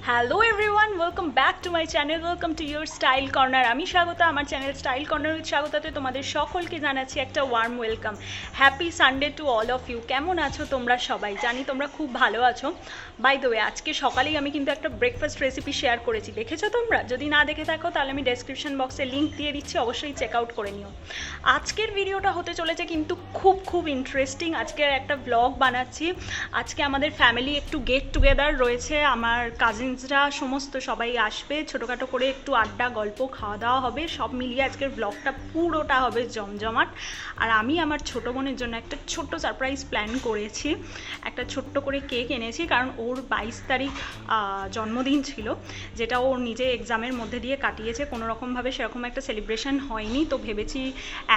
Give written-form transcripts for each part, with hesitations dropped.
Hello everyone, welcome back to my channel, welcome to your style corner. আমি স্বাগতা, আমার channel style corner with স্বাগতাতে তোমাদের সকলকে জানাচ্ছি একটা warm welcome. Happy Sunday to all of you. কেমন আছো তোমরা সবাই? জানি তোমরা খুব ভালো আছো। বাই দ্য ওয়ে, আজকে সকালেই আমি কিন্তু একটা ব্রেকফাস্ট রেসিপি শেয়ার করেছি, দেখেছো তোমরা? যদি না দেখে থাকো তাহলে আমি ডেসক্রিপশন বক্সে লিঙ্ক দিয়ে দিচ্ছি, অবশ্যই চেক আউট করে নিও। আজকের ভিডিওটা হতে চলেছে কিন্তু খুব ইন্টারেস্টিং। আজকে একটা ব্লগ বানাচ্ছি। আজকে আমাদের ফ্যামিলি একটু গেট টুগেদার রয়েছে, আমার কাজিনসরা সমস্ত সবাই আসবে, ছোটোখাটো করে একটু আড্ডা গল্প খাওয়া দাওয়া হবে, সব মিলিয়ে আজকের ব্লগটা পুরোটা হবে জমজমাট। আর আমি আমার ছোটো বোনের জন্য একটা ছোট্ট সারপ্রাইজ প্ল্যান করেছি, একটা ছোট্ট করে কেক এনেছি, কারণ ওর 22 তারিখ জন্মদিন ছিল, যেটা ওর নিজে এক্সামের মধ্যে দিয়ে কাটিয়েছে। কোনো রকমভাবে সেরকম একটা সেলিব্রেশন হয়নি, তো ভেবেছি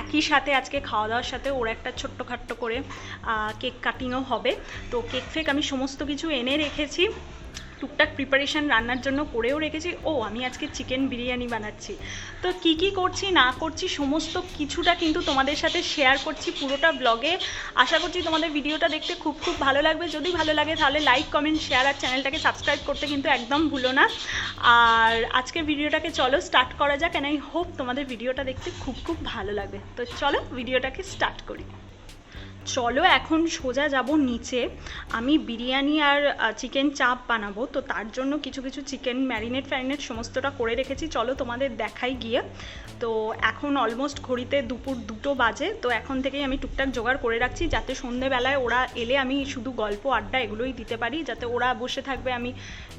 একই সাথে আজকে খাওয়া দাওয়ার সাথে ওর একটা ছোট্টখাট্টো করে কেক কাটিংও হবে। তো কেক ফেক আমি সমস্ত কিছু এনে রেখেছি, টুকটাক প্রিপারেশান রান্নার জন্য করেও রেখেছি। আমি আজকে চিকেন বিরিয়ানি বানাচ্ছি। তো কি করছি না করছি সমস্ত কিছুটা কিন্তু তোমাদের সাথে শেয়ার করছি পুরোটা ব্লগে। আশা করছি তোমাদের ভিডিওটা দেখতে খুব ভালো লাগবে। যদি ভালো লাগে তাহলে লাইক, কমেন্ট, শেয়ার আর চ্যানেলটাকে সাবস্ক্রাইব করতে কিন্তু একদম ভুলো না। আর আজকের ভিডিওটাকে চলো স্টার্ট করা যাক, অ্যান্ড আই হোপ তোমাদের ভিডিওটা দেখতে খুব ভালো লাগবে। তো চলো ভিডিওটাকে স্টার্ট করি। চলো এখন সোজা যাব নিচে। আমি বিরিয়ানি আর চিকেন চাপ বানাবো, তো তার জন্য কিছু চিকেন ম্যারিনেট সমস্তটা করে রেখেছি। চলো তোমাদের দেখাই গিয়ে। তো এখন অলমোস্ট ঘড়িতে দুপুর 2টো বাজে, তো এখন থেকেই আমি টুকটাক জোগাড় করে রাখছি, যাতে সন্ধেবেলায় ওরা এলে আমি শুধু গল্প আড্ডা এগুলোই দিতে পারি, যাতে ওরা বসে থাকবে আমি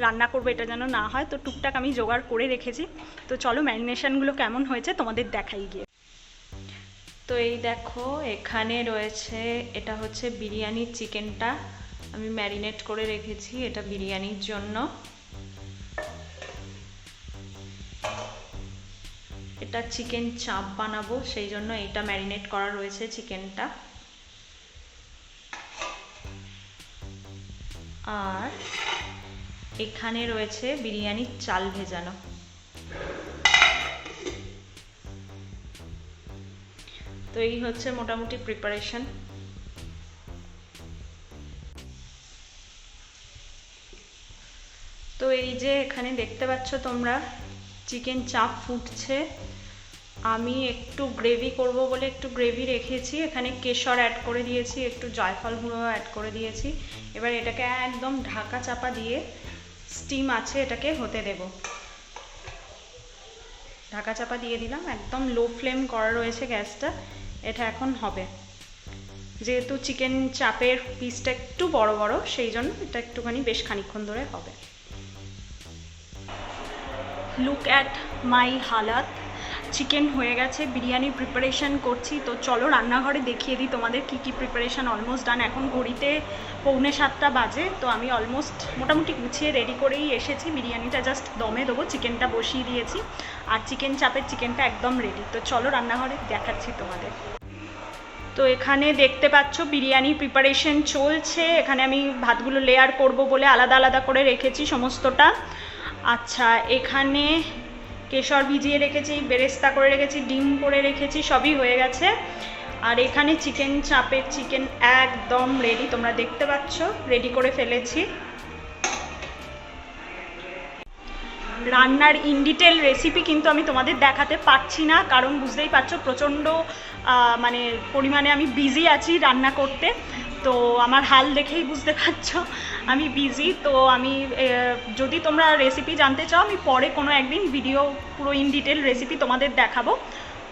রান্না করবো এটা যেন না হয়। তো টুকটাক আমি জোগাড় করে রেখেছি। তো চলো ম্যারিনেশনগুলো কেমন হয়েছে তোমাদের দেখাই গিয়ে। তো এই দেখো, এখানে রয়েছে, এটা হচ্ছে বিরিয়ানির চিকেনটা আমি ম্যারিনেট করে রেখেছি, এটা বিরিয়ানির জন্য। এটা চিকেন চাপ বানাবো, সেই জন্য এটা ম্যারিনেট করা রয়েছে চিকেনটা। আর এখানে রয়েছে বিরিয়ানির চাল ভেজানো। তো এই হচ্ছে মোটামুটি প্রিপারেশন। তো এই যে এখানে দেখতে পাচ্ছ তোমরা, চিকেন চাপ ফুটছে। আমি একটু গ্রেভি করব বলে একটু গ্রেভি রেখেছি, এখানে কেশর অ্যাড করে দিয়েছি, একটু জয়ফল গুঁড়ো অ্যাড করে দিয়েছি। এবার এটাকে একদম ঢাকা চাপা দিয়ে, স্টিম আছে এটাকে হতে দেব। ঢাকা চাপা দিয়ে দিলাম, একদম লো ফ্লেম করা রয়েছে গ্যাসটা। এটা এখন হবে, যেহেতু চিকেন চাপের পিসটা একটু বড় সেই জন্য এটা একটুখানি বেশ খানিকক্ষণ ধরে হবে। লুক অ্যাট মাই হালাত। চিকেন হয়ে গেছে, বিরিয়ানি প্রিপারেশন করছি। তো চলো রান্নাঘরে দেখিয়ে দিই তোমাদের কি প্রিপারেশন। অলমোস্ট ডান, এখন ঘড়িতে 6:45 বাজে। তো আমি অলমোস্ট মোটামুটি গুছিয়ে রেডি করেই এসেছি। বিরিয়ানিটা জাস্ট দমে দেবো, চিকেনটা বসিয়ে দিয়েছি, আর চিকেন চাপের চিকেনটা একদম রেডি। তো চলো রান্নাঘরে দেখাচ্ছি তোমাদের। তো এখানে দেখতে পাচ্ছ বিরিয়ানি প্রিপারেশন চলছে। এখানে আমি ভাতগুলো লেয়ার করব বলে আলাদা করে রেখেছি সমস্তটা। আচ্ছা, এখানে কেশর ভিজিয়ে রেখেছি, বেরেস্তা করে রেখেছি, ডিম করে রেখেছি, সবই হয়ে গেছে। আর এখানে চিকেন চাপের চিকেন একদম রেডি, তোমরা দেখতে পাচ্ছ রেডি করে ফেলেছি। রান্নার ইন ডিটেল রেসিপি কিন্তু আমি তোমাদের দেখাতে পারছি না, কারণ বুঝতেই পারছো প্রচণ্ড মানে পরিমাণে আমি বিজি আছি রান্না করতে। তো আমার হাল দেখেই বুঝতে পারছো আমি বিজি। তো আমি যদি তোমরা রেসিপি জানতে চাও, আমি পরে কোনো একদিন ভিডিও পুরো ইন ডিটেল রেসিপি তোমাদের দেখাবো।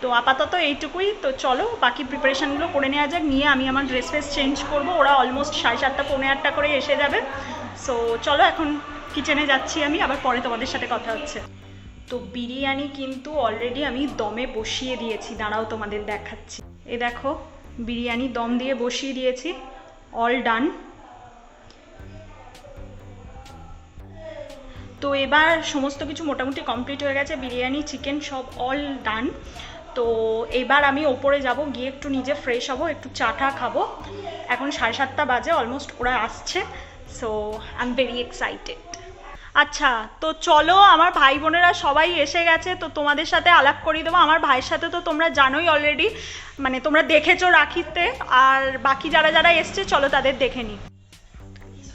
তো আপাতত এইটুকুই। তো চলো বাকি প্রিপারেশানগুলো করে নেওয়া যাক। নিয়ে আমি আমার ড্রেস ফ্রেস চেঞ্জ করবো, ওরা অলমোস্ট 7:30 পৌনে 8টা করে এসে যাবে। সো চলো এখন কিচেনে যাচ্ছি আমি, আবার পরে তোমাদের সাথে কথা হচ্ছে। তো বিরিয়ানি কিন্তু অলরেডি আমি দমে বসিয়ে দিয়েছি, দাঁড়াও তোমাদের দেখাচ্ছি। এই দেখো, বিরিয়ানি দম দিয়ে বসিয়ে দিয়েছি, অল ডান। তো এবার সমস্ত কিছু মোটামুটি কমপ্লিট হয়ে গেছে, বিরিয়ানি চিকেন সব অল ডান। তো এবার আমি ওপরে যাব, গিয়ে একটু নিজে ফ্রেশ হব, একটু চা খাবো। এখন 7:30 বাজে, অলমোস্ট ওরা আসছে। So I am very excited. আচ্ছা, তো চলো, আমার ভাই বোনেরা সবাই এসে গেছে, তো তোমাদের সাথে আলাপ করিয়ে দেবো। আমার ভাইয়ের সাথে তো তোমরা জানোই অলরেডি, মানে তোমরা দেখেছো রাখিতে। আর বাকি যারা এসছে চলো তাদের দেখে নিই।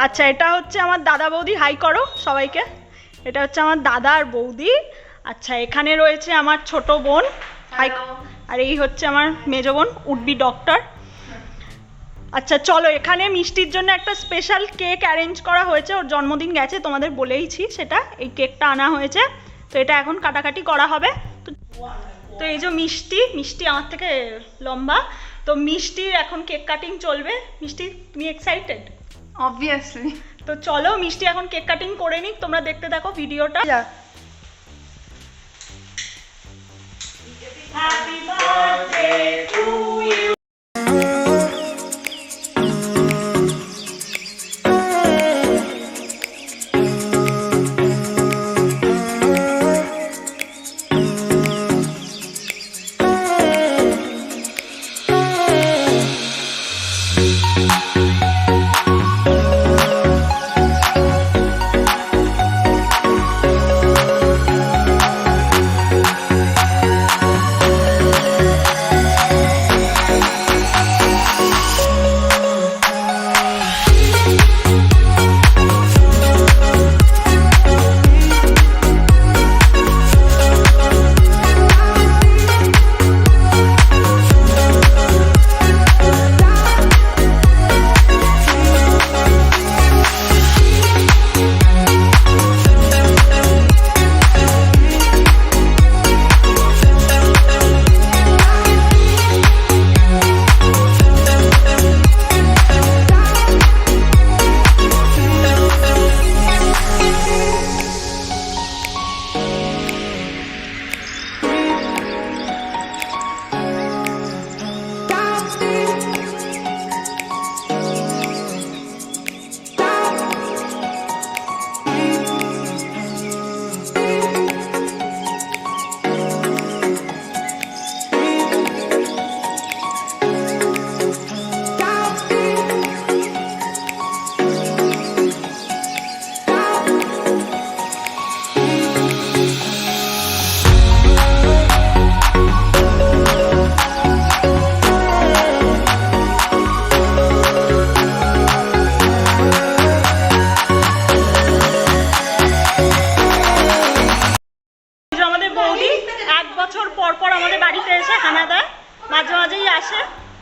আচ্ছা, এটা হচ্ছে আমার দাদা বৌদি, হাই করো সবাইকে। এটা হচ্ছে আমার দাদা আর বৌদি। আচ্ছা, এখানে রয়েছে আমার ছোট বোন, আর এই হচ্ছে আমার মেজো বোন, উড বি ডক্টর। আচ্ছা চলো, এখানে মিষ্টির জন্য একটা স্পেশাল কেক অ্যারেঞ্জ করা হয়েছে, ওর জন্মদিন গেছে, তোমাদের বলেইছি সেটা। এই কেকটা আনা হয়েছে, তো এটা এখন কাটাকাটি করা হবে। তো এই যে মিষ্টি আমার থেকে লম্বা, তো মিষ্টির এখন কেক কাটিং চলবে। মিষ্টি, তুমি এক্সাইটেড? অবভিয়াসলি। তো চলো মিষ্টি এখন কেক কাটিং করে নিক, তোমরা দেখতে থাকো ভিডিওটা। Happy birthday to you.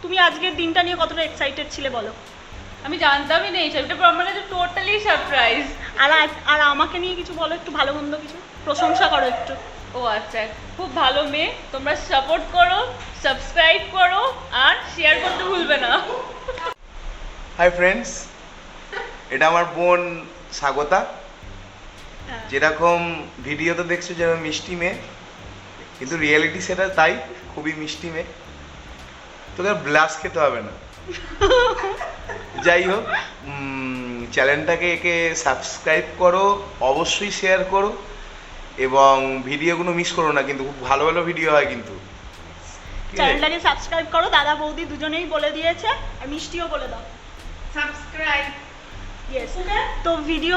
তুমি আজকের দিনটা নিয়ে কতটা এক্সাইটেড ছিলে বলো? আমি জানতামই না এইসব, এটা আমার কাছে টোটালি সারপ্রাইজ। আর আমাকে নিয়ে কিছু বলো, একটু ভালো মন্দ কিছু প্রশংসা করো একটু। ও আচ্ছা, খুব ভালো মেয়ে, তোমরা সাপোর্ট করো, সাবস্ক্রাইব করো আর শেয়ার করতে ভুলবে না। হাই ফ্রেন্ডস, এটা আমার বোন স্বাগতা। যেরকম ভিডিওতে দেখছো যেরকম মিষ্টি মেয়ে, কিন্তু রিয়েলিটি সেটা তাই, খুবই মিষ্টি মেয়ে। তোকে ব্লাস খেতে হবে না। যাই হোক, চ্যানেলটাকে একে সাবস্ক্রাইব করো, অবশ্যই শেয়ার করো এবং ভিডিওগুলো মিস করো না, কিন্তু খুব ভালো ভালো ভিডিও হয় কিন্তু। চ্যানেলটাকে সাবস্ক্রাইব করো, দাদা বৌদি দুজনেই বলে দিয়েছে, আর মিষ্টিও বলে দাও সাবস্ক্রাইব। ইয়েস, তো ভিডিও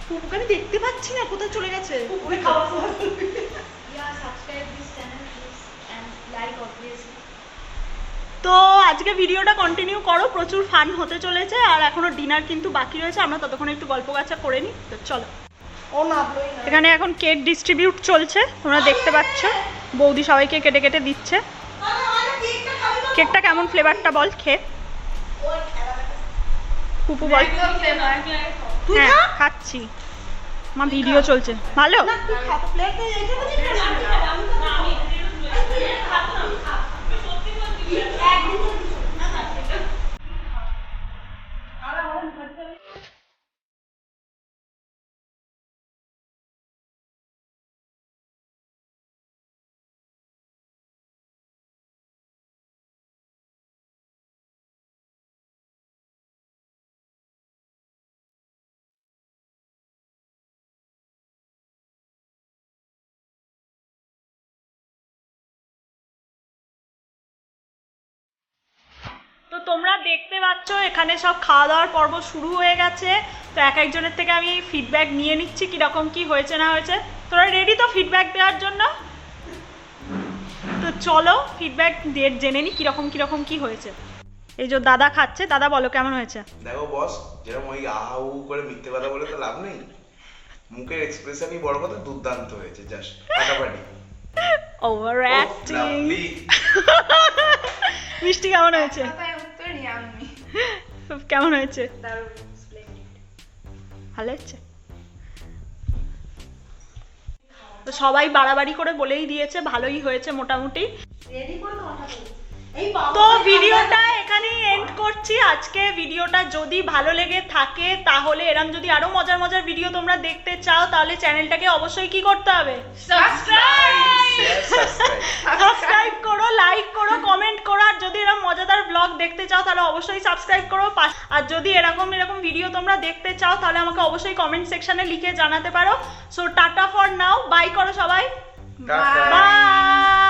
পুপুকে আমি দেখতে পাচ্ছি না, কোথায় চলে গেছে? তো আজকে ভিডিওটা কন্টিনিউ করো, প্রচুর ফান হতে চলেছে, আর এখনো ডিনার কিন্তু বাকি রয়েছে, আমরা ততক্ষণ একটু গল্প গাছা করে নিই। তো চলো, এখানে এখন কেক ডিস্ট্রিবিউট চলছে, তোমরা দেখতে পাচ্ছ বৌদি সবাইকে কেটে কেটে দিচ্ছে। কেকটা কেমন ফ্লেভারটা বল খেয়ে, পুপু বল। হ্যাঁ খাচ্ছি, আমার ভিডিও চলছে। ভালো? তো তোমরা দেখতে পাচ্ছ এখানে সব খাওয়া দাওয়ার পর্ব শুরু হয়ে গেছে। তো এক একজনের থেকে আমি ফিডব্যাক নিয়ে নিচ্ছি, কীরকম কি হয়েছে না হয়েছে। তোরা রেডি তো ফিডব্যাক দেওয়ার জন্য? তো চলো ফিডব্যাক জেনে নি কিরকম কি হয়েছে। এই যে দাদা খাচ্ছে, দাদা বলো কেমন হয়েছে? দেখো বস, যেরকম ওই আহু করে মিথ্যে কথা বলে তো লাভ নেই। মুখের এক্সপ্রেশনই বড় কথা, দুর্দান্ত হয়েছে, জাস্ট ফাটাফাটি। Over acting. লাভলি। মিষ্টি কেমন হয়েছে? কথায় উত্তর ইয়াম্মি। কেমন হয়েছে? দারুণ, স্প্লেন্ডিড। ভালো হচ্ছে। তো সবাই বাড়াবাড়ি করে বলেই দিয়েছে ভালোই হয়েছে মোটামুটি। তো ভিডিওটা এখানেই এন্ড করছি। আজকে ভিডিওটা যদি ভালো লেগে থাকে তাহলে এরকম যদি আরো মজার মজার ভিডিও তোমরা দেখতে চাও তাহলে চ্যানেলটাকে অবশ্যই কি করতে হবে? সাবস্ক্রাইব করো, লাইক করো, কমেন্ট করো। আর যদি এরকম মজাদার ব্লগ দেখতে চাও তাহলে অবশ্যই সাবস্ক্রাইব করো। আর যদি এরকম ভিডিও তোমরা দেখতে চাও তাহলে আমাকে অবশ্যই কমেন্ট সেকশনে লিখে জানাতে পারো। So tata for now, bye করো সবাই, টাটা। বাই।